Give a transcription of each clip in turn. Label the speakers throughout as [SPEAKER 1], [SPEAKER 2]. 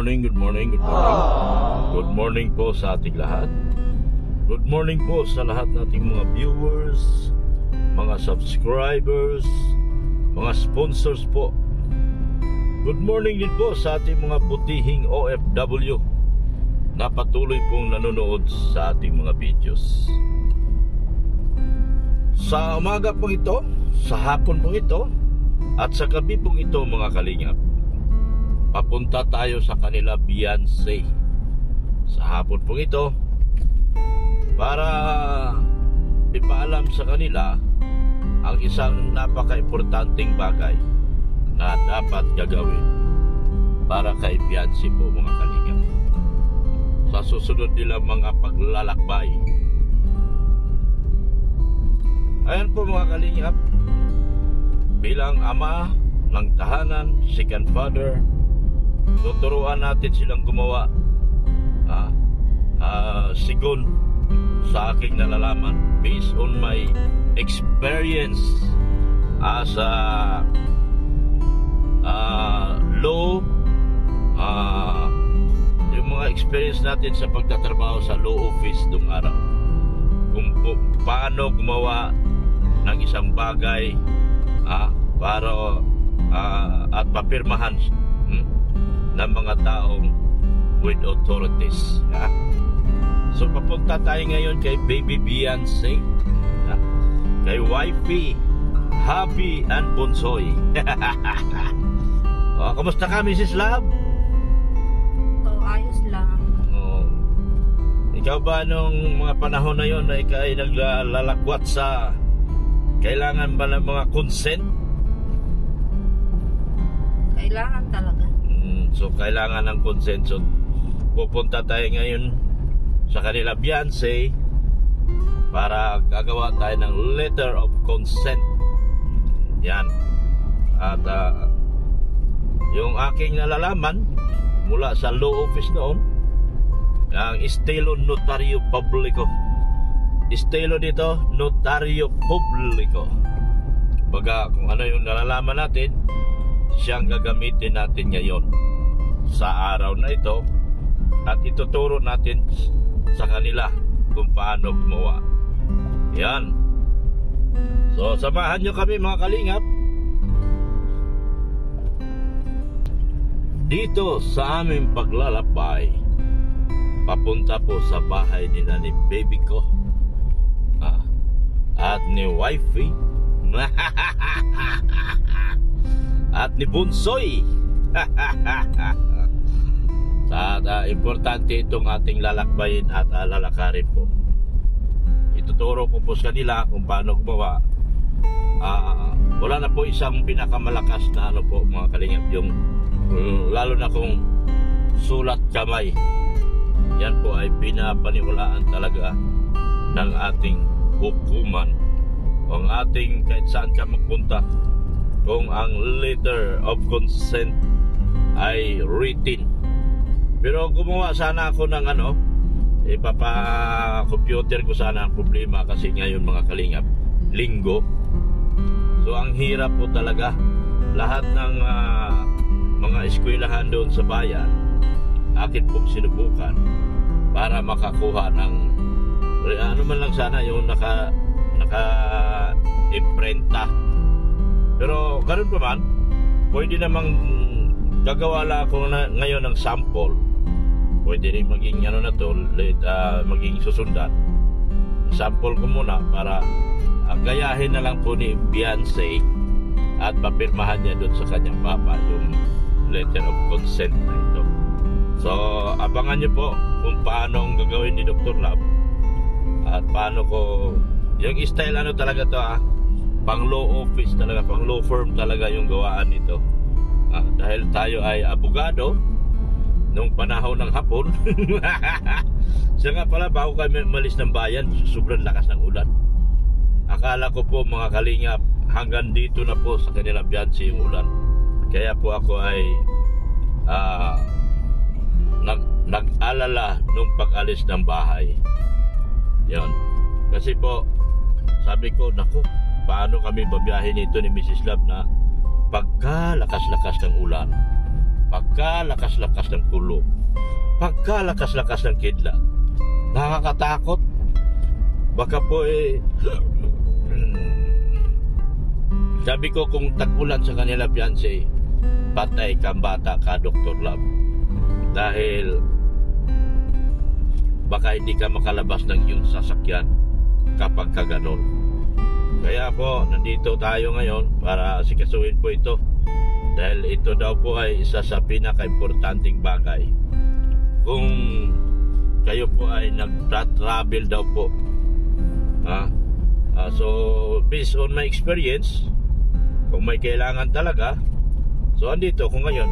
[SPEAKER 1] morning, good morning, good morning. Good morning po sa ating lahat. Good morning po sa lahat nating mga viewers, mga subscribers, mga sponsors po. Good morning din po sa ating mga butihing OFW na patuloy pong nanonood sa ating mga videos. Sa umaga pong ito, sa hapon pong ito, at sa gabi pong ito mga kalingap, papunta tayo sa kanila Beyonce sa hapon pong ito para ipaalam sa kanila ang isang napaka-importanting bagay na dapat gagawin para kay Beyonce po mga kalingap sa susunod nilang mga paglalakbay. Ayan po mga kalingap, bilang ama ng tahanan, second father, tuturuan natin silang gumawa sigon sa aking nalalaman based on my experience as a law, yung mga experience natin sa pagtatrabaho sa law office dung araw, kung paano gumawa ng isang bagay para at papirmahan ng mga taong with authorities. So papunta tayo ngayon kay Baby Beyonce, kay wifey, hubby, and bunsoy. Kamusta ka, Mrs. Love?
[SPEAKER 2] Ayos lang.
[SPEAKER 1] Ikaw ba nung mga panahon na yon na ikaw ay naglalakwat sa kailangan ba ng mga consent?
[SPEAKER 2] Kailangan talaga.
[SPEAKER 1] So kailangan ng consent. So pupunta tayo ngayon sa kanila Beyonce para gagawa tayo ng letter of consent. Yan. At yung aking nalalaman mula sa law office noon, ang estilo notario publico. Estilo dito, notario publico. Baga kung ano yung nalalaman natin, siyang gagamitin natin ngayon sa araw na ito at ituturo natin sa kanila kung paano gumawa. Yan. So samahan nyo kami mga kalingap dito sa aming paglalakbay papunta po sa bahay nila ni baby ko at ni wifey at ni bunsoy. Importante itong ating lalakbayin at lalakarin po. Ituturo ko po sa kanila kung paano gumawa. Wala na po isang pinakamalakas na po mga kalingap, yung lalo na kung sulat kamay. Yan po ay pinapaniwalaan talaga ng ating hukuman o ang ating kahit saan ka magpunta kung ang letter of consent ay written. Pero gumawa sana ako ng ipapa-computer ko sana. Ang problema kasi ngayon mga kalingap, linggo. So ang hirap po talaga. Lahat ng mga eskwelahan doon sa bayan, akin pong sinubukan para makakuha ng ano man lang sana yung naka-imprenta. Pero ganun pa man, pwede namang gagawa lang ako ngayon ng sample. Pwede rin maging maging susundan. Sample ko muna para gayahin na lang po ni Beyonce at papirmahan niya doon sa kanyang papa yung letter of consent na ito. So abangan niyo po kung paano ang gagawin ni Dr. Lab at paano ko yung style talaga to pang law office talaga, pang law firm talaga yung gawaan nito. Dahil tayo ay abogado nung panahon ng hapon. Siya nga pala, bago kami malis ng bayan, sobrang lakas ng ulan. Akala ko po mga kalingap, hanggang dito na po sa kanila Beyonce yung ulan. Kaya po ako ay nag-alala nung pag-alis ng bahay. Yan. Kasi po, sabi ko, naku, paano kami babiyahin ito ni Mrs. Love na pagka lakas-lakas ng ulan. pagkalakas-lakas ng tulo, pagkalakas-lakas ng kidlat, nakakatakot. Baka po sabi ko, kung tag-ulan sa kanila fiancé, patay kang bata ka, Dr. Love. Dahil baka hindi ka makalabas ng iyong sasakyan kapag kaganon. Kaya po, nandito tayo ngayon para sikasuhin po ito. Dahil ito daw po ay isa sa pinaka-importanting bagay. Kung kayo po ay nag-travel daw po. So, based on my experience, kung may kailangan talaga, so andito ko ngayon.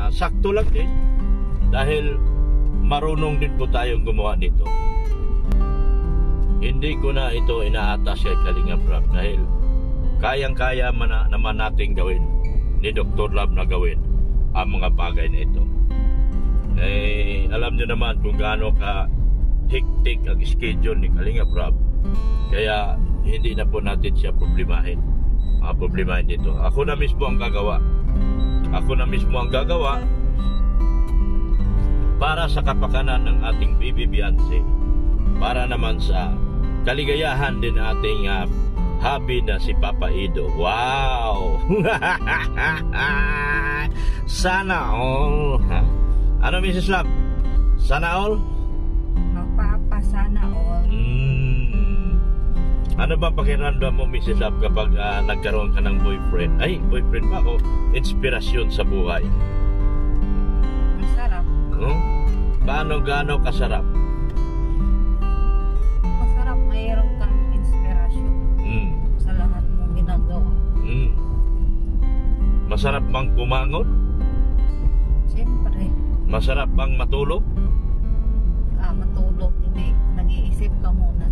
[SPEAKER 1] Sakto lang din. Dahil marunong din po tayong gumawa nito. Hindi ko na ito inaatas kay Kalinga Prab dahil kayang-kaya naman nating gawin ni Dr. Love na gawin ang mga bagay na ito. Alam nyo naman kung gaano ka hektik ang schedule ni Kalinga Prab. Kaya hindi na po natin siya problemahin. Problemahin dito. Ako na mismo ang gagawa. Para sa kapakanan ng ating baby Beyonce, para naman sa kaligayahan din ating hubby na si Papa Ido. Wow! Sana all. Ano, Mrs. Love? Sana all?
[SPEAKER 2] Papa, sana all.
[SPEAKER 1] Ano ba pakiramdam mo, Mrs. Love, kapag nagkaroon ka ng boyfriend? Ay, boyfriend ba o inspirasyon sa buhay?
[SPEAKER 2] Masarap.
[SPEAKER 1] Gaano kasarap?
[SPEAKER 2] Masarap, mayroon kang inspirasyon sa lahat mong ginagawa.
[SPEAKER 1] Masarap bang kumangon?
[SPEAKER 2] Siyempre.
[SPEAKER 1] Masarap bang matulog?
[SPEAKER 2] Matulog, hindi. Nag-iisip ka muna.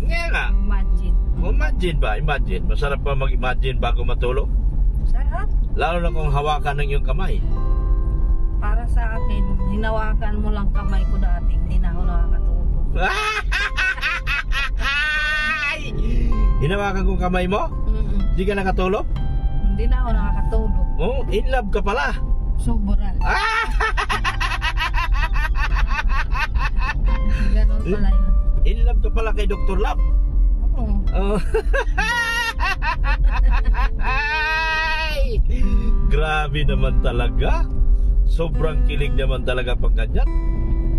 [SPEAKER 1] Nga nga. Imagine. Masarap ba mag-imagine bago matulog?
[SPEAKER 2] Sarap.
[SPEAKER 1] Lalo na kung hawakan ng iyong kamay.
[SPEAKER 2] Para sa akin, hinawakan mo lang kamay ko dati, hindi na ako nakakatulog.
[SPEAKER 1] Hinawakan kong kamay mo? Hindi ka nakatulog?
[SPEAKER 2] Hindi na ako nakakatulog.
[SPEAKER 1] Oh, in love ka pala.
[SPEAKER 2] Sobra. Ganon pala yun.
[SPEAKER 1] In love ka pala kay Dr. Love?
[SPEAKER 2] Oo.
[SPEAKER 1] Grabe naman talaga. Sobrang kilig naman talaga pag ganyan.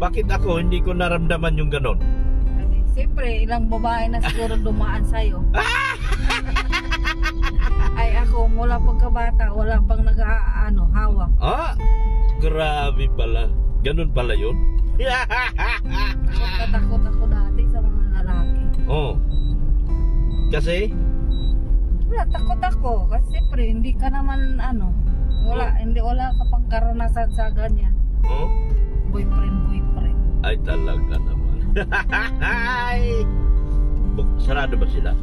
[SPEAKER 1] Bakit ako hindi ko naramdaman yung ganon?
[SPEAKER 2] Siyempre, ilang babae na siguro dumaan sa'yo. Ay ako, mula pagkabata, wala pang hawak.
[SPEAKER 1] Grabe pala. Ganon pala yun.
[SPEAKER 2] Katakot ako dati sa mga lalaki.
[SPEAKER 1] Kasi?
[SPEAKER 2] Takot ako. Kasi siyempre, hindi ka naman wala ka pang karanasan sa ganyan. Boyfriend.
[SPEAKER 1] Ay talaga naman. Sarado ba sila?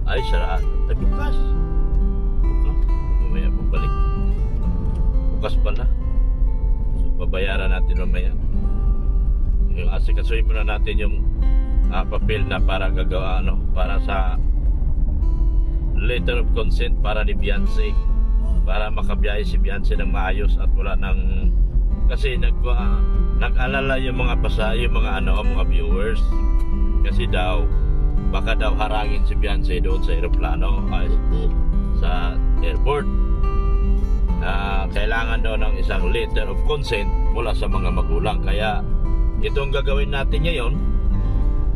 [SPEAKER 1] Ay sarado. Ay bukas. Mamaya pabalik. Bukas pala. So babayaran natin mamaya. Yung asikasuhin muna natin yung papel na para gagawa para sa letter of consent para ni Beyonce, para makabiyahe si Beyonce ng maayos at wala nang kasi nag-alala yung mga yung mga viewers kasi daw baka daw harangin si Beyonce doon sa eroplano sa airport. Kailangan daw ng isang letter of consent mula sa mga magulang. Kaya itong gagawin natin ngayon,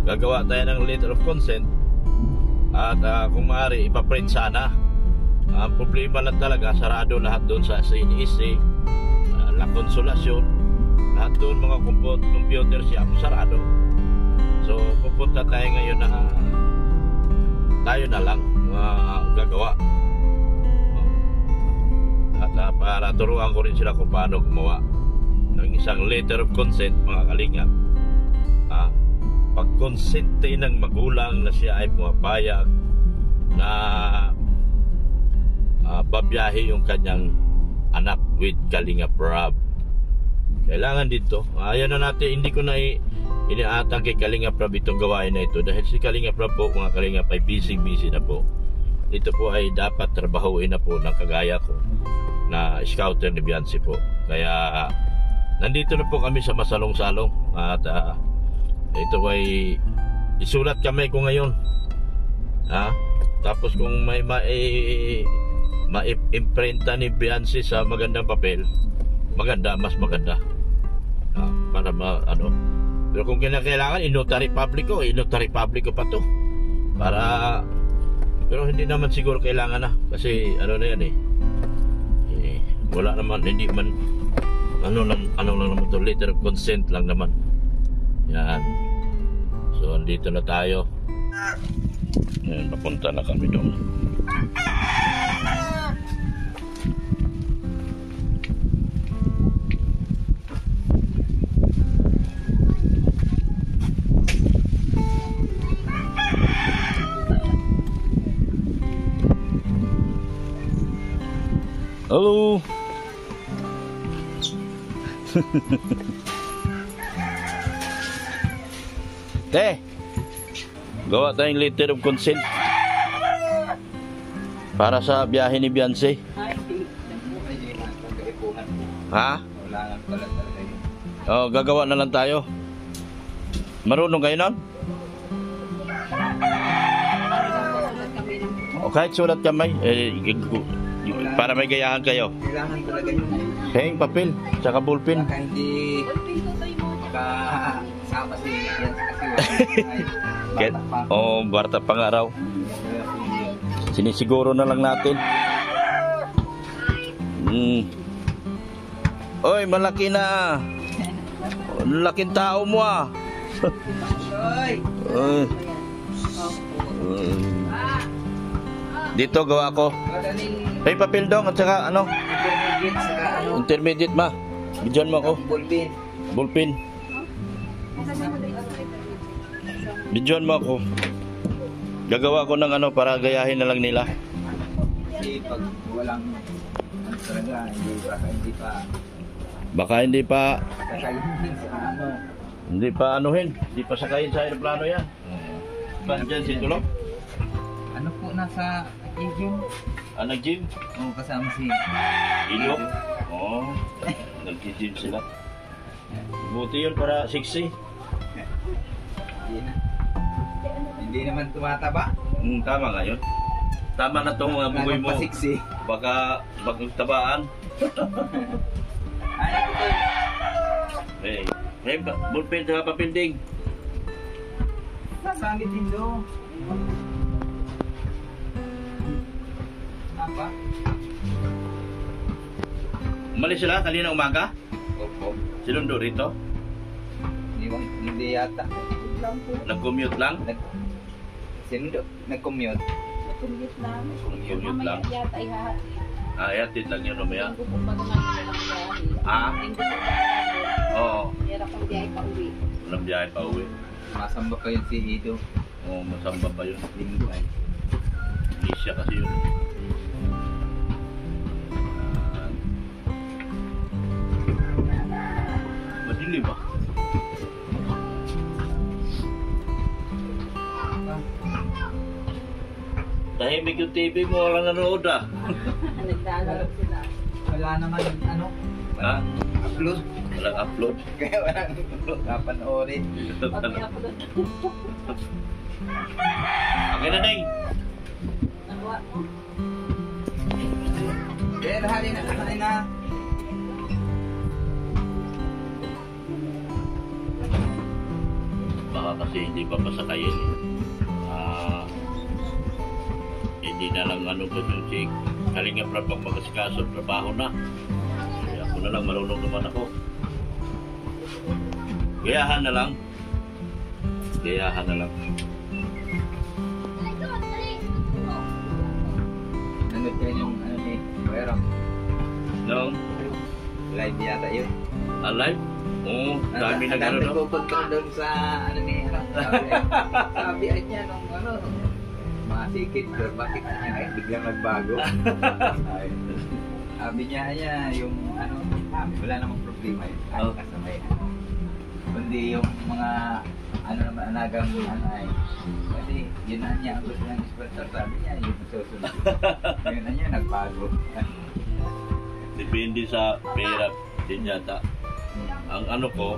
[SPEAKER 1] gagawa tayo ng letter of consent at kung maaari ipaprint sana. Ang problema lang talaga, sarado lahat doon sa CNEC, La Consolacion, lahat doon mga computer shop sarado. So pupunta tayo ngayon na tayo na lang gagawa at para turuan ko rin sila kung paano gumawa ng isang letter of consent, mga kalingap. Pag-consente ng magulang na siya ay pumapayag na babiyahe yung kanyang anak with Kalinga Prab. Kailangan dito. Ayan na natin, hindi ko na iniatang kay Kalinga Prab itong gawain na ito dahil si Kalinga Prab po, mga Kalinga, ay busy na po. ito po ay dapat trabahuin na po ng kagaya ko na scouter ni Beyonce po. Kaya nandito na po kami sa masalong-salong at ito ay isulat kami ko ngayon. Tapos kung may ma-imprenta ni Beyonce sa magandang papel, maganda, mas maganda. Para ano. Pero kung kinakailangan, i-notary public ko pa to. Para, pero hindi naman siguro kailangan na. Kasi ano na yan wala naman, hindi man, ano lang naman to, letter of consent lang naman. Yan. So, andito na tayo. Yan, papunta na kami doon. Halo. Gawa tayong letter of consent para sa biyahe ni Beyonce. Ha? Oh, gagawa na lang tayo. Marunong kayo nun? O kahit sulat kamay, para may gayahan kayo.
[SPEAKER 3] Kailangan talaga yung
[SPEAKER 1] Peng, papel, tsaka ballpen.
[SPEAKER 3] baka hindi makasama si Beyonce kasi
[SPEAKER 1] Barta pang araw. Sinisiguro na lang natin. Oy, malaki na. Laking tao mo Dito gawa ko. May papel dong at saka ano? Intermediate ma. Bidyan mo ako. Ballpen. Bidyan mo ako. Gagawa ko ng ano para gayahin na lang nila.
[SPEAKER 3] Kasi pag walang talaga,
[SPEAKER 1] Baka hindi pa
[SPEAKER 3] kakainin sa ano.
[SPEAKER 1] Hindi pa anuhin. Hindi pa sakayin sa aeroplano yan. Diyan si Tulo?
[SPEAKER 3] Ano po nasa gym?
[SPEAKER 1] Nag-gym?
[SPEAKER 3] Oo, kasama si
[SPEAKER 1] Ilo? Oo. Nag-gym sila. Buti yun para sexy.
[SPEAKER 3] Hindi naman tumataba.
[SPEAKER 1] Tama nga yun. Tama na itong mga bugoy mo.
[SPEAKER 3] Nagpasiksi.
[SPEAKER 1] Baka magtabaan.
[SPEAKER 3] Ano po?
[SPEAKER 1] Hey, ballpen sa papilding.
[SPEAKER 3] Sasangit din doon. Apa?
[SPEAKER 1] Umalis sila kanina umaga?
[SPEAKER 3] Opo.
[SPEAKER 1] Sinundo rito?
[SPEAKER 3] Hindi yata.
[SPEAKER 1] Nag-commute lang?
[SPEAKER 3] Nag-commute.
[SPEAKER 1] Commute lang. Ihatid lang yun umaya. Oo. Walang biyahe pa uwi.
[SPEAKER 3] Masamba pa yun si Ido.
[SPEAKER 1] Oo, masamba pa yun.
[SPEAKER 3] Linggo ay.
[SPEAKER 1] Isya kasi yun. Madilim ba? Tahimik yung TV mo, wala nanood
[SPEAKER 2] Nagdalaro sila.
[SPEAKER 3] Wala naman ano.
[SPEAKER 1] Ha?
[SPEAKER 3] Upload.
[SPEAKER 1] Walang upload.
[SPEAKER 3] Kaya walang napanoorin.
[SPEAKER 1] Okay na, Neng.
[SPEAKER 3] Kaya hali na.
[SPEAKER 1] Baka kasi hindi pa pasakayin hindi na lang ano ko yung si Kalinga Prab pag mag-asikaso trabaho na. Kaya ako na lang, marunong naman ako. Gayahan na lang.
[SPEAKER 3] Nanood kayo yung ano ni Pero
[SPEAKER 1] No?
[SPEAKER 3] live yata yun.
[SPEAKER 1] Alive? Oo, dami na gano'n. No?
[SPEAKER 3] Nagpupunta doon sa ano ni sabi niya nung ano masikip pero bakit niya ay biglang nagbago. Sabi niya yung ano wala namang problema yun. Ay, kasama yun. Kundi hindi yung mga ano naman anagang ano ay. Kasi yun na niya ang gusto ng sponsor, sabi niya yung susunod. Yun na niya nagbago.
[SPEAKER 1] Depende sa pera din yata. Ang ano ko,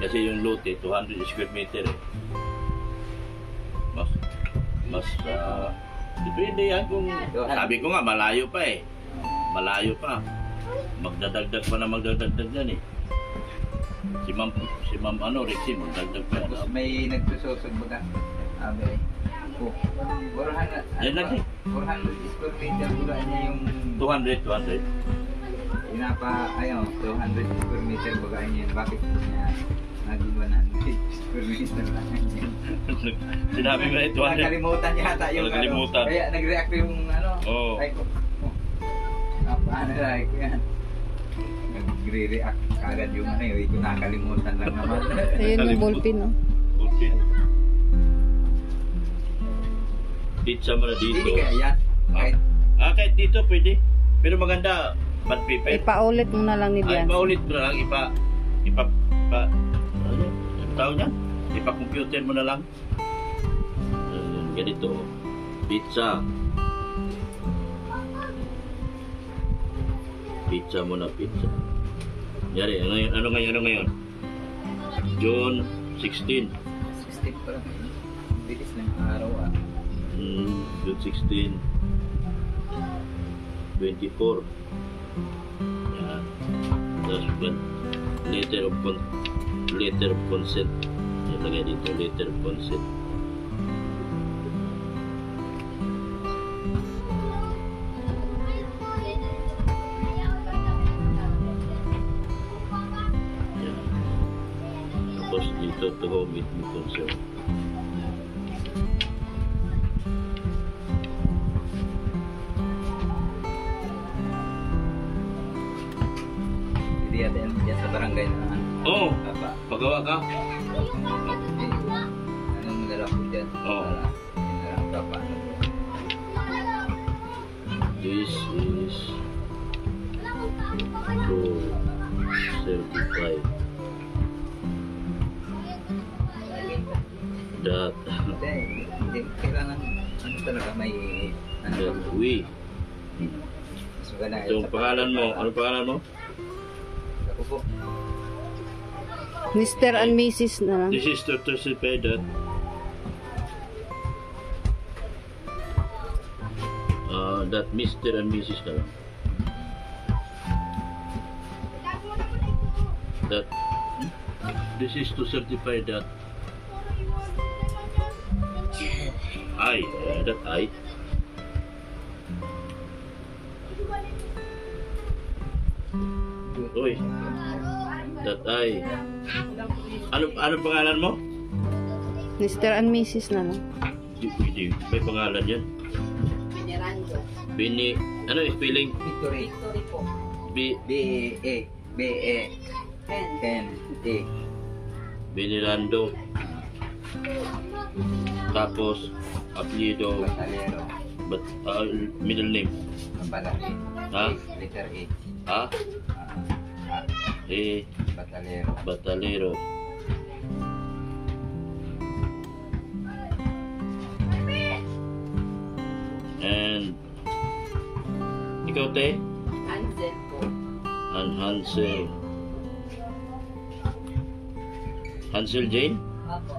[SPEAKER 1] kasi yung lote, 200 square meter eh. Mas, depende yan kung, sabi ko nga, malayo pa eh. Malayo pa. Magdadagdag pa na magdadagdag yan eh. Si ma'am ano, Rexy, magdagdag pa yan.
[SPEAKER 3] Tapos may nagsususog baga. Sabi, 400
[SPEAKER 1] Yan lang eh.
[SPEAKER 3] 400 square meter baga niya yung
[SPEAKER 1] 200.
[SPEAKER 3] ayaw, 200 square meter baga niya. Bakit niya naging 100 square meter lang?
[SPEAKER 1] Sinabi mo na 200.
[SPEAKER 3] Nakalimutan yata yung
[SPEAKER 1] Nakalimutan.
[SPEAKER 3] Kaya nag-react yung ano.
[SPEAKER 1] Oo.
[SPEAKER 3] Ay ko. Paano like yan? Nagre-react agad yung ano yun. Nakalimutan lang naman.
[SPEAKER 2] Ayun yung ballpen, no?
[SPEAKER 1] Ballpen. Pizza mo na dito.
[SPEAKER 3] Hindi kaya yan.
[SPEAKER 1] Kahit dito pwede. Pero maganda, bad paper.
[SPEAKER 2] Ipaulit mo na lang ni
[SPEAKER 1] Ay,
[SPEAKER 2] Bian.
[SPEAKER 1] paulit mo na lang, ano tawag niyan? Ipa-computer mo na lang. Ganito, pizza. Pizza mo na, pizza. Yari, ano ngayon? June 16.
[SPEAKER 3] 16 pa lang. Bilis ng araw ah.
[SPEAKER 1] June 16. 24. Yan. Tapos yan. Letter of consent. Yan lagay dito, letter of consent. Yan. Tapos dito, to go meet me concern.
[SPEAKER 3] Hindi yan dyan sa barangay na ano.
[SPEAKER 1] Oo,
[SPEAKER 3] Papa.
[SPEAKER 1] pagawa ka.
[SPEAKER 3] Anong dala ko dyan?
[SPEAKER 1] Oo.
[SPEAKER 3] Papa.
[SPEAKER 1] This is to certify that
[SPEAKER 3] Hindi, kailangan ano talaga may
[SPEAKER 1] that we.
[SPEAKER 3] mas maganda
[SPEAKER 1] Itong pangalan mo, ano pangalan mo?
[SPEAKER 3] Ako po.
[SPEAKER 2] Mr. and Mrs. na lang.
[SPEAKER 1] This is to certify that that Mr. and Mrs. na lang. That this is to certify that I Uy, that I ano pangalan mo?
[SPEAKER 2] Mr. and Mrs. na lang.
[SPEAKER 1] Hindi, may pangalan yan. Bini, ano yung spelling?
[SPEAKER 3] Victory.
[SPEAKER 1] B,
[SPEAKER 3] B-E. N-E.
[SPEAKER 1] Benirando. Tapos, apelyido,
[SPEAKER 3] Batalero.
[SPEAKER 1] middle name.
[SPEAKER 3] Batalero.
[SPEAKER 1] Ha?
[SPEAKER 3] Letter A.
[SPEAKER 1] Ha? E,
[SPEAKER 3] Batalero.
[SPEAKER 1] Batalero. And, ikaw te?
[SPEAKER 4] Hansel po.
[SPEAKER 1] And Hansel. Hansel Jane?
[SPEAKER 4] Opo.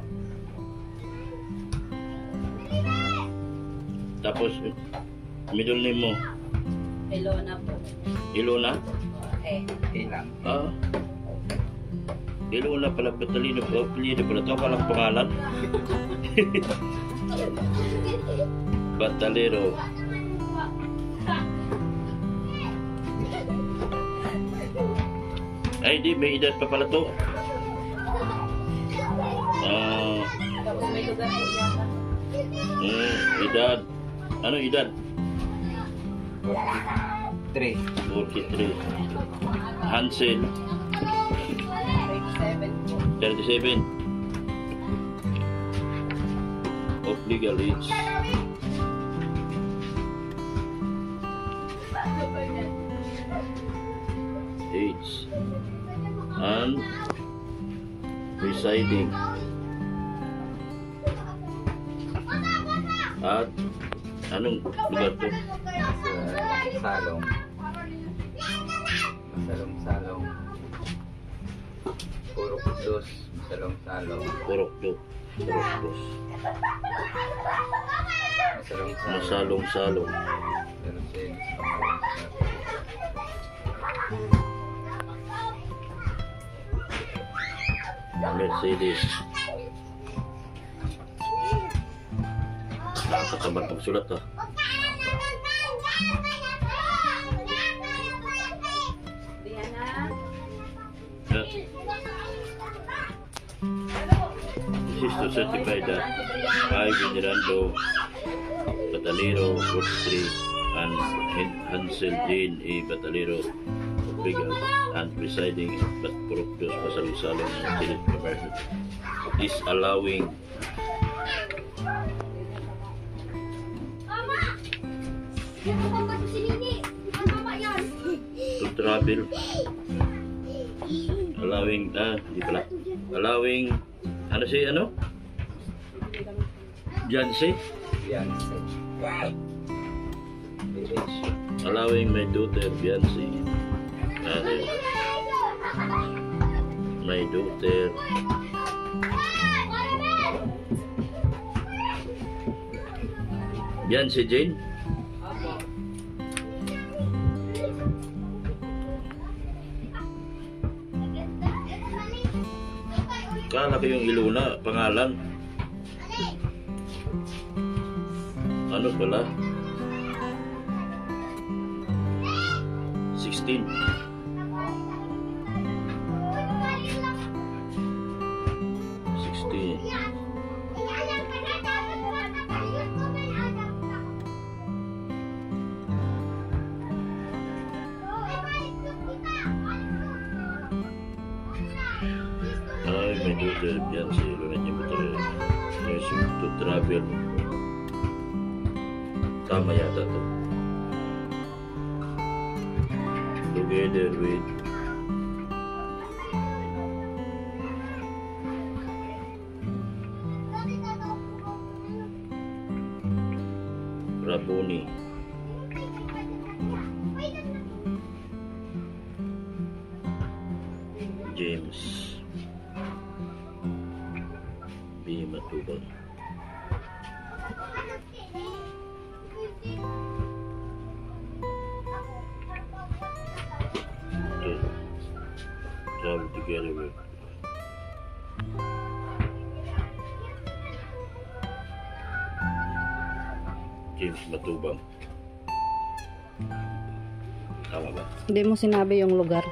[SPEAKER 1] Tapos, middle name mo?
[SPEAKER 4] Elona po.
[SPEAKER 1] Ilona?
[SPEAKER 3] Ilang.
[SPEAKER 1] Ah. Ilona pala, Batalino pala, apelyido pala. Ito palang pangalan. Batalero. Ay, di, may edad pa pala to.
[SPEAKER 4] Tapos may lugar po yata.
[SPEAKER 1] Edad. Ano edad?
[SPEAKER 3] 3.
[SPEAKER 1] 43. Hansel,
[SPEAKER 4] 37 po.
[SPEAKER 1] 37. Of legal age. And residing at anong lugar to?
[SPEAKER 3] Salong. Salong. Puro kudlos. Salong.
[SPEAKER 1] Purok dos. Masalong-salong. Mercedes. Nakakatamad pagsulat ha.
[SPEAKER 4] Diana.
[SPEAKER 1] Yeah. This is to certify that I, Venerando Batalero, Ward 3, and Hansel Dean A. Batalero, Legal and residing at Purok Dos, Masalong-Salong, Senate Government, is allowing to travel, allowing ano si ano? Jansi? Allowing my daughter Biancy and my daughter Biancy Jane. Kala ko yung Iluna, pangalan. Ano pala? 16. Ay, may daughter yan si Iluna niya to travel. Tama yata to. Together with Raboni. James B. Matubang. Okay. Travel together with James Matubang. Tama ba?
[SPEAKER 2] Hindi mo sinabi yung lugar.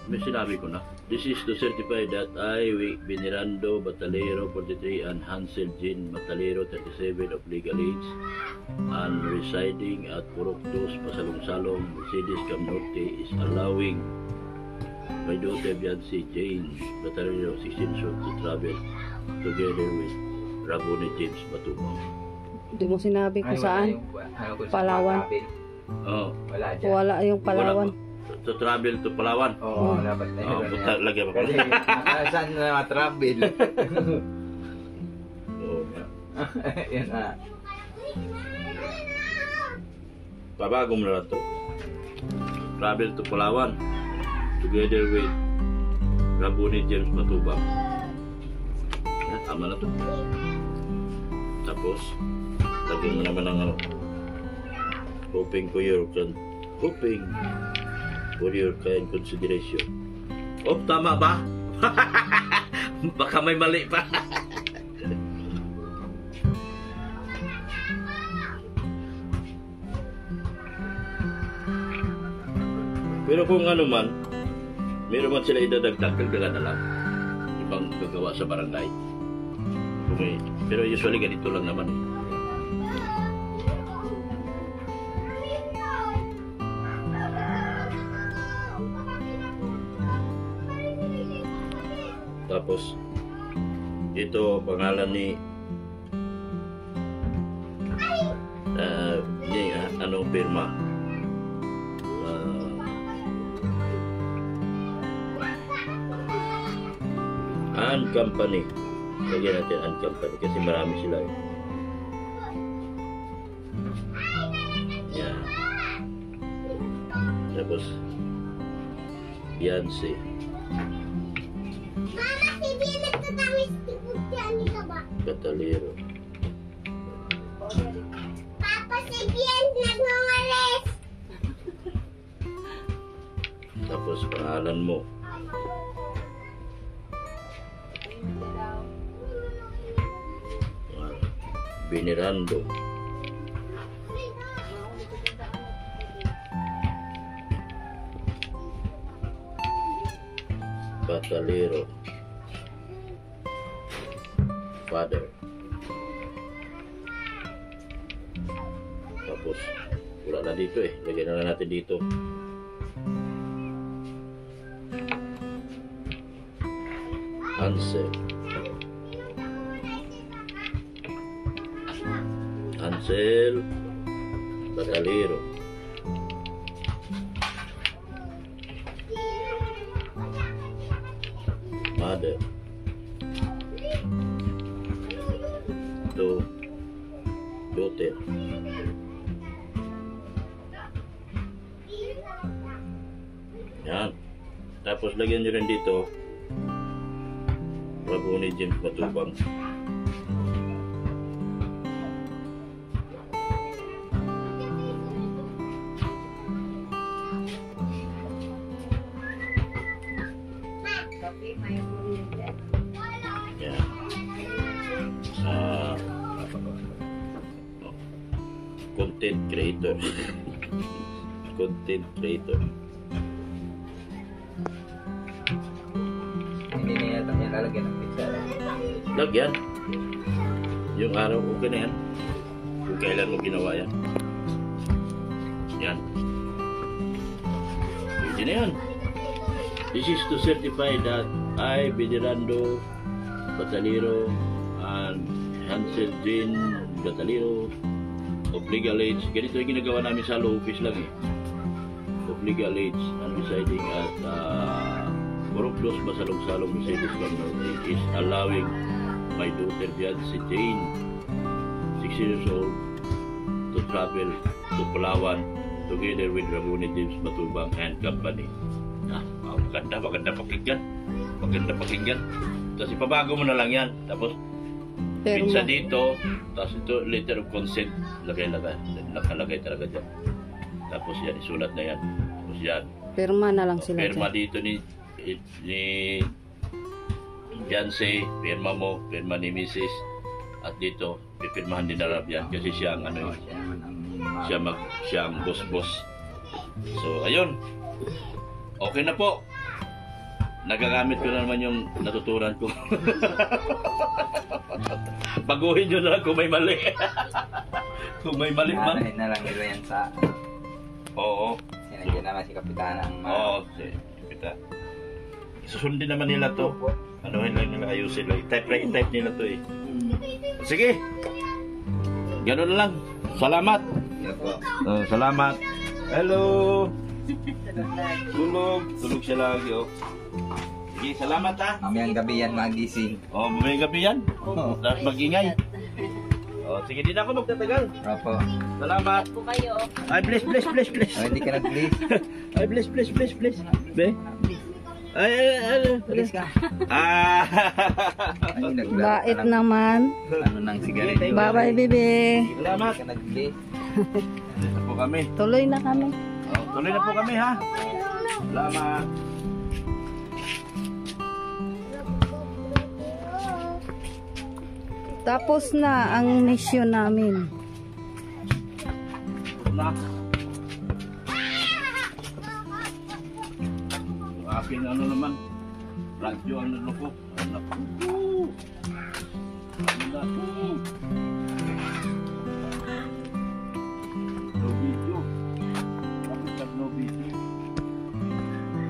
[SPEAKER 1] May sinabi ko na. This is to certify that I, Venerando Batalero 43 and Hansel Jean Batalero 37 of legal age and residing at Purok Dos, Masalong-Salong, Mercedes Camnorte is allowing my daughter Biancy Jane Batalero 16 short to travel together with Raboni James Matubang.
[SPEAKER 2] Hindi mo sinabi kung saan. Palawan.
[SPEAKER 1] Oh,
[SPEAKER 3] Wala dyan.
[SPEAKER 2] Wala yung Palawan.
[SPEAKER 1] To travel to Palawan.
[SPEAKER 3] Oo, dapat na
[SPEAKER 1] Oh,
[SPEAKER 3] yun.
[SPEAKER 1] punta lagyan pa
[SPEAKER 3] Kasi saan na matravel?
[SPEAKER 1] Oh,
[SPEAKER 3] Yan na.
[SPEAKER 1] pabago mo na lang to. Travel to Palawan together with Raboni James Matubang. Yan, tama na to. Tapos lagyan mo naman ng ano, hoping for your kind consideration. Oh, tama ba? Baka may mali pa. Pero kung ano man, meron man sila idadagdag na lang ibang gagawa sa barangay. Okay. Pero usually ganito lang naman eh. Tapos ito pangalan ni anong firma, and Company. Lagyan natin and Company kasi marami sila eh. Yan. Tapos Beyonce.
[SPEAKER 4] Mama, si Bien nagtatawis yan ka ba?
[SPEAKER 1] Batalero.
[SPEAKER 4] Papa, si Bien nagngangalis.
[SPEAKER 1] Tapos pangalan mo. Venerando. Batalero. Father. Tapos wala na dito eh. Lagyan na lang natin dito. Ansel. Ansel Batalero. Mother. Daughter. Yan. Tapos lagyan nyo rin dito Rabuni James Matubang. Yan. Content creator. Content creator.
[SPEAKER 3] Hindi na yata niya lalagyan ng pizza.
[SPEAKER 1] Lagyan. Yung araw, okay na yan. Kung kailan mo ginawa yan. Yan. Pwede na yan. This is to certify that I, Venerando Batalero, and Hansel Jean Batalero of legal age. Ganito yung ginagawa namin sa law office lang eh. Of legal age and residing at Borokdos, Masalong-Salong, Mercedes, Bangor is allowing my daughter Beyonce Jane, 6 years old, to travel to Palawan together with Rabuni James Matubang and Company. Maganda pakinggan. Maganda pakinggan. Tapos ipabago mo na lang yan. Tapos pinsa dito, tapos ito letter of consent, nakalagay talaga dyan. Tapos yan, isulat na yan. Tapos yan.
[SPEAKER 2] Pirma na lang sila
[SPEAKER 1] Pirma
[SPEAKER 2] dyan.
[SPEAKER 1] dito ni Beyonce, pirma mo, pirma ni Mrs. At dito, pipirmahan din na yan kasi siya ang ano, siya ang boss. So, ayun. Okay na po. Nagagamit ko na naman yung natutunan ko. Baguhin nyo na lang kung may mali. Kung may mali man.
[SPEAKER 3] Anahin na lang nila yan sa...
[SPEAKER 1] Oo.
[SPEAKER 3] Sinagyan naman si Kapitana ang...
[SPEAKER 1] Oo, si Kapita. Susundin naman nila to. Anuhin lang nila, ayusin lang. Type nila to eh. Sige. Ganun na lang. Salamat.
[SPEAKER 3] Yan po.
[SPEAKER 1] Salamat. Hello. Tulog siya lagi oh. Sige, salamat ha.
[SPEAKER 3] Mamayang gabi yan magising.
[SPEAKER 1] Oh, mamayang gabi yan.
[SPEAKER 3] Oo.
[SPEAKER 1] Tapos mag-ingay. Oh, sige, di na ako magtatagal.
[SPEAKER 3] Opo.
[SPEAKER 1] Salamat.
[SPEAKER 4] Po kayo.
[SPEAKER 1] Ay, bless.
[SPEAKER 3] Ay, hindi ka nag-please.
[SPEAKER 1] Ay, bless. Be? Ay.
[SPEAKER 3] Please ka.
[SPEAKER 1] Ah.
[SPEAKER 3] Ay,
[SPEAKER 2] Bait naman.
[SPEAKER 3] Ano nang sigarilyo.
[SPEAKER 2] Bye-bye, bebe.
[SPEAKER 1] Salamat.
[SPEAKER 3] Hindi ka nag-please.
[SPEAKER 1] Dito po kami.
[SPEAKER 2] Tuloy na kami.
[SPEAKER 1] Oh, tuloy na po kami ha. Salamat.
[SPEAKER 2] Tapos na ang mission namin.
[SPEAKER 1] Na. Yung aking ano naman, radyo ano ko. No video. Bakit no video?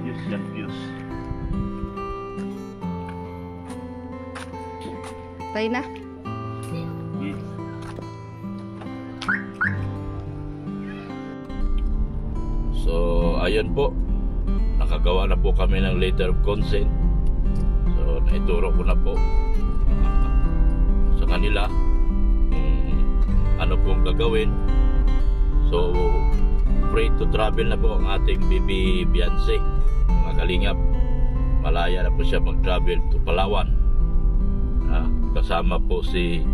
[SPEAKER 1] Views yan, views.
[SPEAKER 2] Tayo na. So, ayun po. Nakagawa na po kami ng letter of consent. So,
[SPEAKER 1] naituro ko na po sa kanila kung ano pong gagawin. So free to travel na po ang ating Bibi Beyonce, mga kalingap. Malaya na po siya mag-travel to Palawan. Kasama po si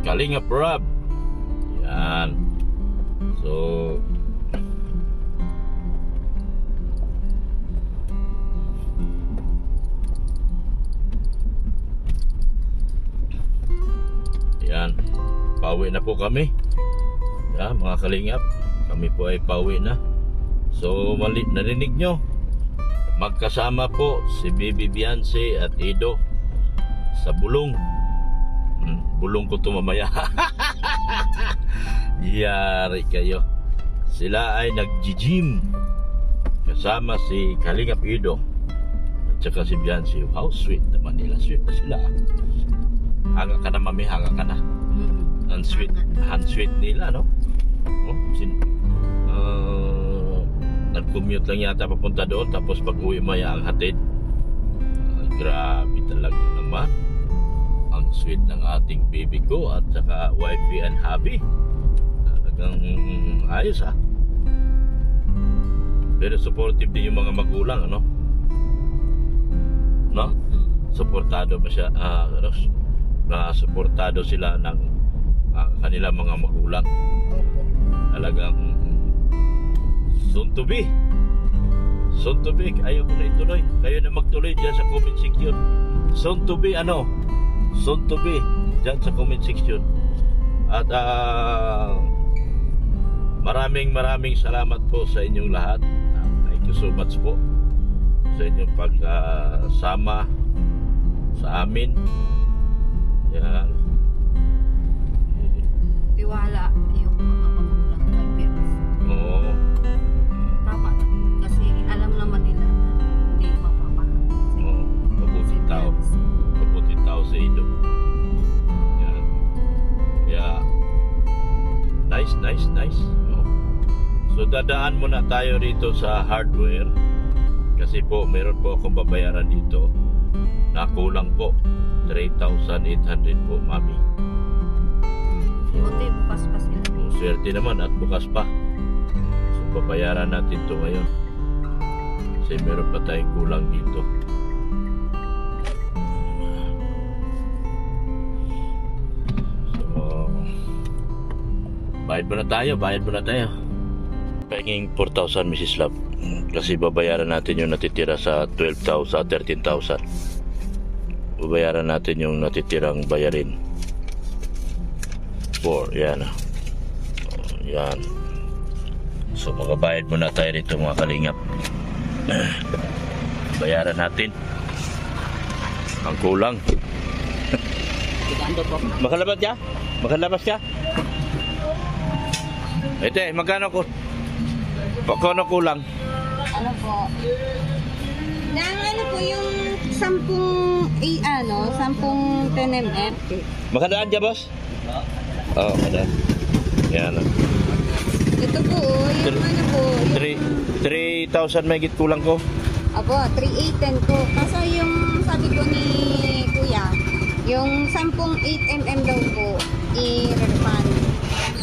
[SPEAKER 1] Kalingap Rob. Yan. So yan, pauwi na po kami. Yan, mga kalingap, kami po ay pauwi na. So narinig nyo, magkasama po si Bibi Beyonce at Ido sa bulong. Bulong ko ito mamaya. Yari kayo. Sila ay nag-gym kasama si Kalingap Ido at saka si Beyonce. How sweet naman nila. Sweet na sila. Hanga ka na, mami, hanga ka na. Ang sweet nila, no? Nag-commute lang yata papunta doon, tapos pag-uwi maya ang hatid. Grabe talaga naman ang sweet ng ating baby ko at saka wifey and hubby. Talagang ayos, ha. Pero supportive din yung mga magulang, ano? No? Suportado ba siya? Suportado sila ng kanilang mga magulang. Talagang soon to be. Ayaw ko na ituloy. Kayo na magtuloy dyan sa comment section. Soon to be dyan sa comment section. At maraming salamat po sa inyong lahat. Thank you so much po sa inyong pagsama sa amin. Yan.
[SPEAKER 2] Tiwala yung mga magulang kay parents.
[SPEAKER 1] Oo.
[SPEAKER 2] Tama na. Kasi alam naman nila na hindi mapapahamak.
[SPEAKER 1] Oo. Mabuting tao sa Ido. Yan. Yeah. Nice. Oh. So dadaan muna tayo rito sa hardware. Kasi po, meron po akong babayaran dito. Nakulang po. 3,800 po, mami.
[SPEAKER 2] Buti, bukas pa sila.
[SPEAKER 1] Swerte naman at bukas pa. So babayaran natin to ngayon. Kasi meron pa tayong kulang dito. So bayad mo na tayo. Pahinging 4,000, Mrs. Love. Kasi babayaran natin yung natitira sa 12,000, 13,000. Babayaran natin yung natitirang bayarin. 4, yan. Yan. So magabayad muna tayo rito, mga kalingap. Bayaran natin ang kulang. Makalabas ka? Ito magkano ko? Paano kulang?
[SPEAKER 2] Ano po? Ano po yung 10 10mm.
[SPEAKER 1] Makadaan dyan, boss? Oo, makadaan. Yan.
[SPEAKER 2] Ito po, yung ano po.
[SPEAKER 1] 3,000 may git kulang ko.
[SPEAKER 2] Apo, 3,810 ko. Kasi yung sabi ko ni Kuya, yung 10 8mm daw po, i-refund.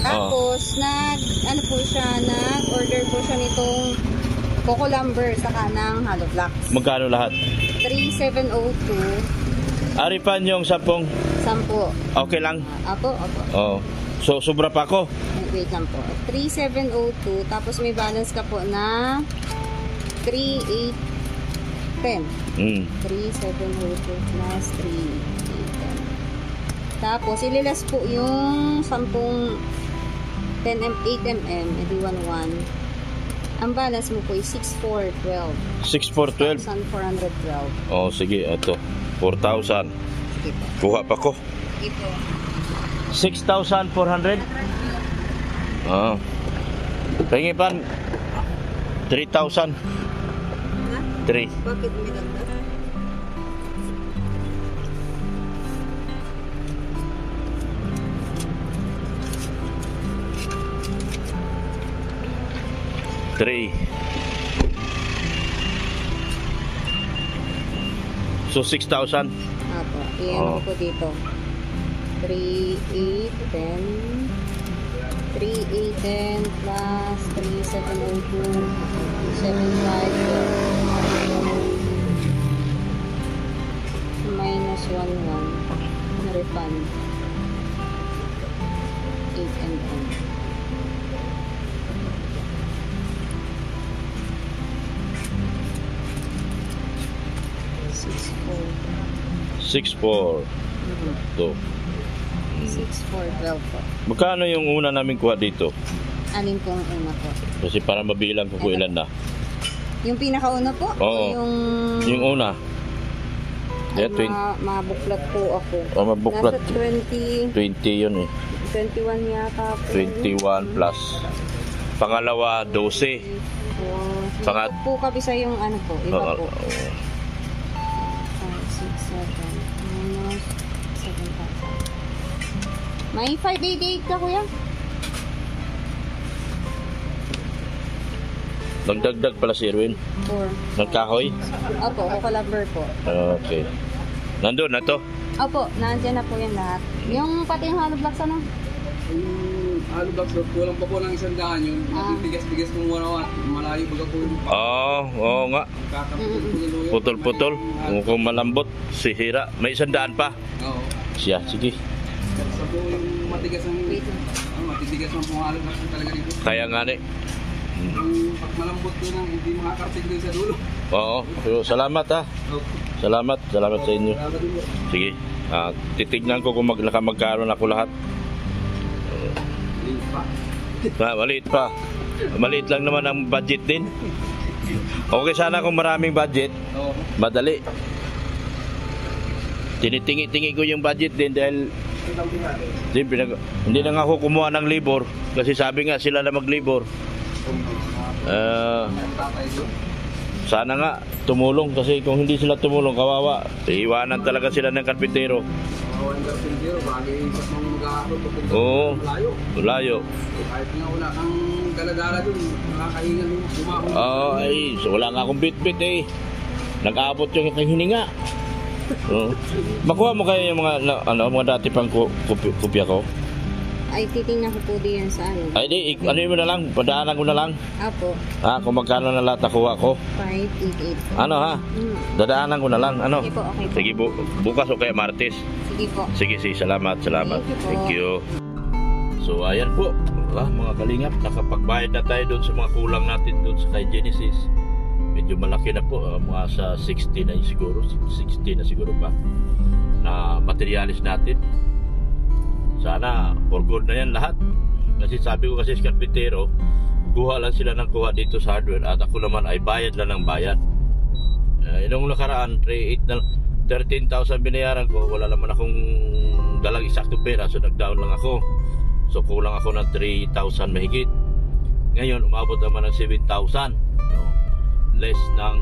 [SPEAKER 2] Tapos, nag-order po siya nitong Coco Lumber saka ng Hollow Blocks.
[SPEAKER 1] Magkano lahat?
[SPEAKER 2] 3,702.
[SPEAKER 1] Refund yung 10?
[SPEAKER 2] 10.
[SPEAKER 1] Okay lang?
[SPEAKER 2] Apo.
[SPEAKER 1] Oo. So, sobra pa ako?
[SPEAKER 2] Wait lang po. 3,702. Tapos may balance ka po na 3,810. 3,702 plus 3,810. Tapos, ililas po yung 10 8mm, edi 1,1. Ang balance mo po ay 6,412.
[SPEAKER 1] 6,412?
[SPEAKER 2] 6,412.
[SPEAKER 1] Oh, sige, ito. 4,000.
[SPEAKER 2] Sige po.
[SPEAKER 1] Kuha pa ko.
[SPEAKER 2] Sige po.
[SPEAKER 1] 6,400? Ah. Pahingi pa 3,000.
[SPEAKER 2] Ha?
[SPEAKER 1] 3.
[SPEAKER 2] Bakit may dagdag?
[SPEAKER 1] So 6,000.
[SPEAKER 2] Apo. Iyan ko po dito. 3,810 plus 3,702 7,500 minus 1,1 na refund 8,000. Six
[SPEAKER 1] 6,400. To.
[SPEAKER 2] 6,412 po.
[SPEAKER 1] Magkano yung una namin kuha dito?
[SPEAKER 2] Alin po ang una po?
[SPEAKER 1] Kasi para mabilang ko kung ilan na.
[SPEAKER 2] Yung pinakauna po?
[SPEAKER 1] Oo.
[SPEAKER 2] O
[SPEAKER 1] Yung una. Yeah,
[SPEAKER 2] mabuklat po ako.
[SPEAKER 1] mabuklat.
[SPEAKER 2] Nasa 20,
[SPEAKER 1] 20 yun eh.
[SPEAKER 2] 21 yata po.
[SPEAKER 1] 21 plus. Pangalawa, 12. Pangat-
[SPEAKER 2] po kabisa yung ano po, iba
[SPEAKER 1] Oo.
[SPEAKER 2] po. 5, 6, 7, minus 7,000. May 588 ka kuya?
[SPEAKER 1] Nagdagdag pala si Erwin.
[SPEAKER 2] 4.
[SPEAKER 1] Nagkahoy?
[SPEAKER 2] Opo, kukalabber po.
[SPEAKER 1] Okay. Nandun na to.
[SPEAKER 2] Opo, nandiyan na po yan lahat. Yung pati yung hollow blocks ano?
[SPEAKER 5] Yung ano blocks, kulang pa po ng 100 yun. Tigas-tigas kung wala malayo baga po yung
[SPEAKER 1] Oo nga.
[SPEAKER 5] kakaputol.
[SPEAKER 1] Putol-putol. Kung malambot, sihira. May 100 pa.
[SPEAKER 5] Oo.
[SPEAKER 1] Siya, sige.
[SPEAKER 5] Sa po yung matigas ang matitigas ang pong hollow blocks talaga dito.
[SPEAKER 1] Kaya nga ni.
[SPEAKER 5] Yung pag malambot doon ang hindi makakartig doon sa dulo.
[SPEAKER 1] Oo. So, salamat ha. Salamat sa inyo.
[SPEAKER 5] Salamat din po.
[SPEAKER 1] Sige. Titignan ko kung magkaroon ako lahat.
[SPEAKER 5] Liit pa.
[SPEAKER 1] Maliit pa. Maliit lang naman ang budget din. Okay sana kung maraming budget.
[SPEAKER 5] Oo.
[SPEAKER 1] Madali. Tinitingi-tingi ko yung budget din dahil hindi na nga ako kumuha ng libor kasi sabi nga sila na maglibor.
[SPEAKER 5] Tatay doon.
[SPEAKER 1] Sana nga tumulong kasi kung hindi sila tumulong kawawa. Iiwanan talaga sila ng karpintero.
[SPEAKER 5] Kawawan ka pintero, bagay sa mga mag-aakot papunta
[SPEAKER 1] Oo.
[SPEAKER 5] malayo.
[SPEAKER 1] Layo.
[SPEAKER 5] Kahit nga wala kang gala-gala doon, nakakahinga mo, bumahon.
[SPEAKER 1] Ay, so wala nga akong bit-bit eh. Nag-aabot yung aking hininga. Makuha mo kaya yung mga dati pang kopya ko?
[SPEAKER 2] Ay, titingnan ko po diyan sa ano.
[SPEAKER 1] Ay di, ano mo na lang, padaanan ko na lang.
[SPEAKER 2] Apo,
[SPEAKER 1] Kung magkano na lahat nakuha ko.
[SPEAKER 2] 588 po.
[SPEAKER 1] Ano ha? Dadaanan ko na lang. Ano?
[SPEAKER 2] Okay po, okay po.
[SPEAKER 1] Sige, bukas o kaya Martes.
[SPEAKER 2] Sige po.
[SPEAKER 1] Sige, salamat.
[SPEAKER 2] Thank you po.
[SPEAKER 1] So, ayan po. Mga kalingap, nakapagbayad na tayo doon sa mga kulang natin doon sa kay Genesis. Medyo malaki na po. Mga sa 60 na siguro. 60 na siguro pa. Na materialis natin. Sana for good na yan lahat. Kasi sabi ko kasi sa karpintero, kuha lang sila ng kuha dito sa hardware at ako naman ay bayad lang ng bayad. Inong nakaraan 13,000 binayaran ko, wala naman akong dalang eksaktong pera, so nag-down lang ako. So kulang ako ng 3,000 mahigit. Ngayon umabot naman ng 7,000. Less ng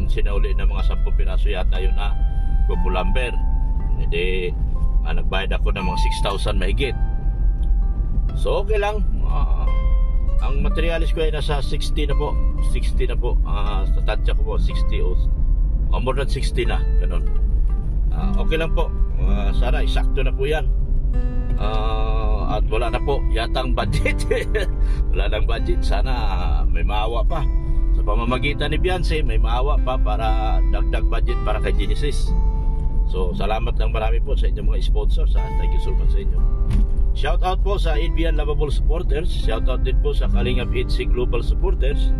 [SPEAKER 1] sinauli ng mga 10 piraso yata yun na kukulamber. Hindi nagbayad ako ng mga 6,000 mahigit. So okay lang. Ang materialis ko ay nasa 60 na po. 60 na po. Sa tansya ko po 60 o more than 60 na. Ganun. Okay lang po. Sana isakto na po yan. At wala na po yatang budget. Wala nang budget. Sana may maawa pa. Sa pamamagitan ni Beyonce, may maawa pa para dagdag budget para kay Genesis. So, salamat ng marami po sa inyong mga sponsors. Thank you so much sa inyo. Shout out po sa ABN Lovable Supporters. Shout out din po sa Kalingap EDC Global Supporters.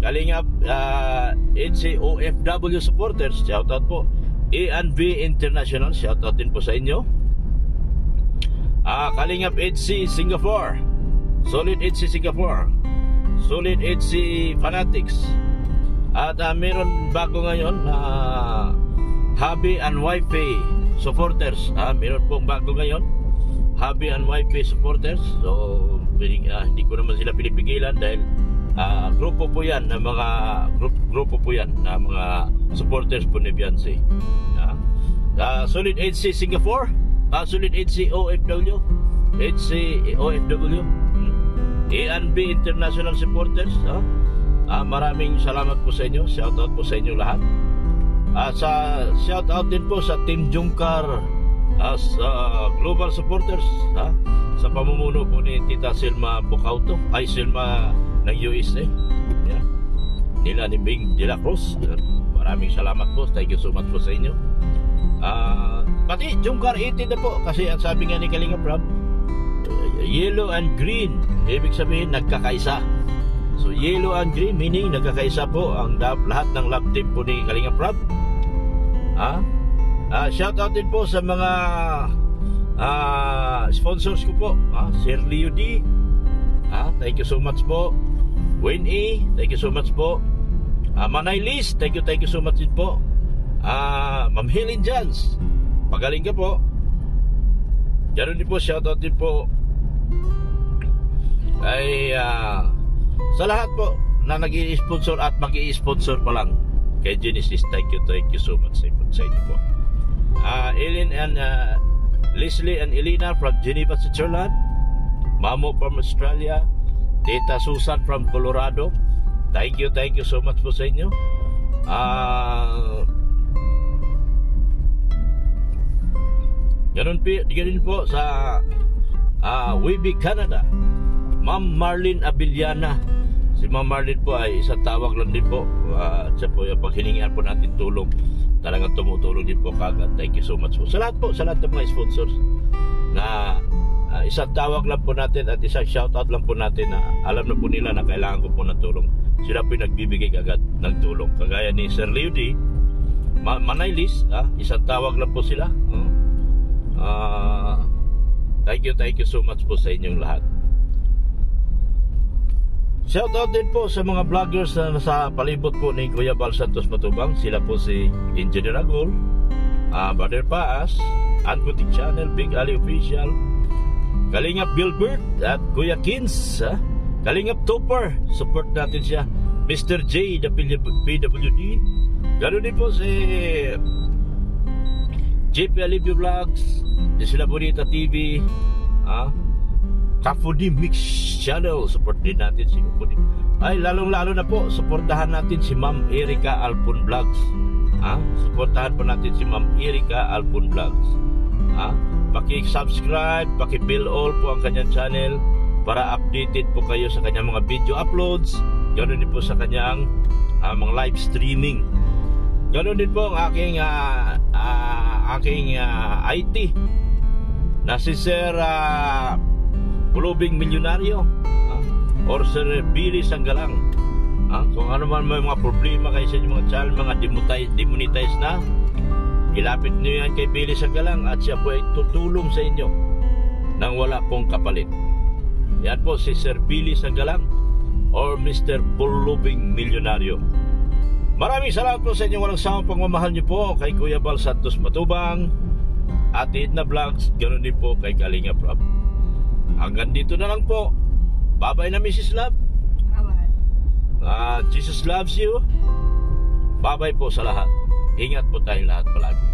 [SPEAKER 1] Kalingap EDC OFW Supporters. Shout out po. A&B International. Shout out din po sa inyo. Kalingap EDC Singapore. Solid EDC Singapore. Solid EDC Fanatics. At meron bago ngayon Hubby and Wifey Supporters. Meron pong bago ngayon Hubby and Wifey Supporters. So hindi ko naman sila pinipigilan dahil grupo po yan ng mga grupo po yan na mga supporters po ni Beyonce. Solid HC Singapore, Solid HC OFW, HC OFW, A&B International Supporters. Maraming salamat po sa inyo. Shout out po sa inyo lahat. Shout out din po sa Team Jungkar, sa global supporters, sa pamumuno po ni Tita Silma Bocauto, ay Silma ng USA, nila ni Bing De La Cruz. Maraming salamat po, thank you so much po sa inyo. Pati Jungkar 80 na po, kasi ang sabi nga ni Kalinga Prab, yellow and green, ibig sabihin nagkakaisa. So yellow and green meaning nagkakaisa po ang lahat ng love team po ni Kalinga Prab. Shout out din po sa mga sponsors ko po, Sir Leo D, thank you so much po. Wayne A, thank you so much po. Manay Liz, thank you so much din po. Ma'am Helen Jans, magaling ka po. Diyan din po, shout out din po ay sa lahat po na nag-i-sponsor at mag-i-sponsor pa lang kay Genesis. Thank you so much sa inyo po. Ellen and Leslie and Elena from Geneva, Switzerland. Mamo from Australia. Tita Susan from Colorado. Thank you so much po sa inyo. Ganun po sa Wibi, Canada. Ma'am Marlene Abiliana. Si Ma'am Marlene po ay isang tawag lang din po. Siya po yung pag hiningihan po natin tulong, talagang tumutulong din po kagad. Thank you so much po. Sa lahat ng mga sponsors na isang tawag lang po natin at isang shoutout lang po natin na alam na po nila na kailangan ko po ng tulong. Sila po yung nagbibigay agad ng tulong. Kagaya ni Sir Leo D, Manay Liz, isang tawag lang po sila. Thank you so much po sa inyong lahat. Shoutout din po sa mga vloggers na nasa palibot po ni Kuya Bal Santos Matubang. Sila po si Engineer Agol, Brother Paas, Ancotic Channel, Big Ali Official, Kalingap Gilbert at Kuya Kins, Kalingap Topper, support natin siya, Mr. J, the PWD. Ganoon din po si JP Alivio Vlogs, Sila Bonita TV, Kafudi Mix Channel, support din natin si Kafudi. Ay, lalong-lalo na po, supportahan natin si Ma'am Erika Alpon Vlogs. Supportahan po natin si Ma'am Erika Alpon Vlogs. Paki-subscribe, paki-bell all po ang kanyang channel para updated po kayo sa kanyang mga video uploads. Ganoon din po sa kanyang mga live streaming. Ganoon din po ang aking IT na si Sir Pulubing Milyonaryo, or Sir Billy Sanggalang. Kung ano man may mga problema kayo sa inyong mga channel, mga demonetize na, ilapit niyo yan kay Billy Sanggalang at siya po ay tutulong sa inyo nang wala pong kapalit. Yan po si Sir Billy Sanggalang or Mr. Pulubing Milyonaryo. Maraming salamat po sa inyong walang sawang pagmamahal niyo po kay Kuya Bal Santos Matubang, Ate Edna Vlogs, ganoon din po kay Kalinga Prab. Hanggang dito na lang po. Bye-bye na Mrs. Love. Bye-bye. Jesus loves you. Bye-bye po sa lahat. Ingat po tayong lahat palagi.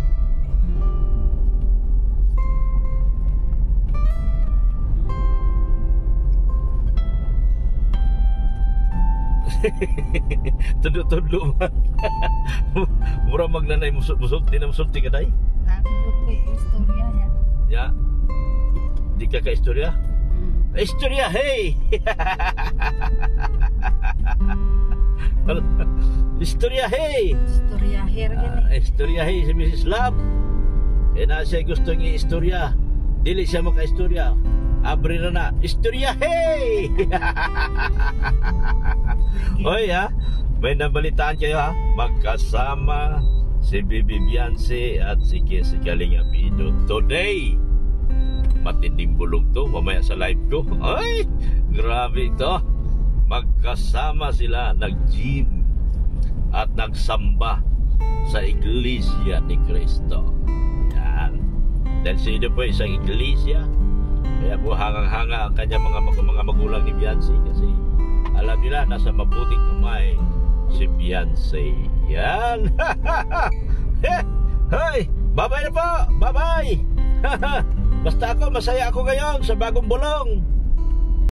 [SPEAKER 1] Tudlo-tudlo man. Mura magnanay musulti na musulti ka day.
[SPEAKER 2] Istorya yan.
[SPEAKER 1] Ya. Di ka istorya? Istorya, hey! Istorya, hey!
[SPEAKER 2] Istorya here gani.
[SPEAKER 1] Istorya, hey, si Mrs. Love. Na siya gusto niya istorya. Dili siya maka-istorya. Abri na. Istorya, hey! Oy, may nabalitaan kayo, magkasama si Bibi Beyonce at si Kalinga Pido today. Matinding bulog to mamaya sa live ko. Ay, grabe ito. Magkasama sila, nag-gym at nagsamba sa Iglesia ni Cristo. Yan. Dahil sino po isang iglesia, kaya po hangang-hanga ang kanya mga magulang ni Beyonce kasi alam nila nasa mabuting kamay si Beyonce. Yan. Hey, bye-bye na po. Bye-bye. Basta ako, masaya ako ngayon sa bagong bulong.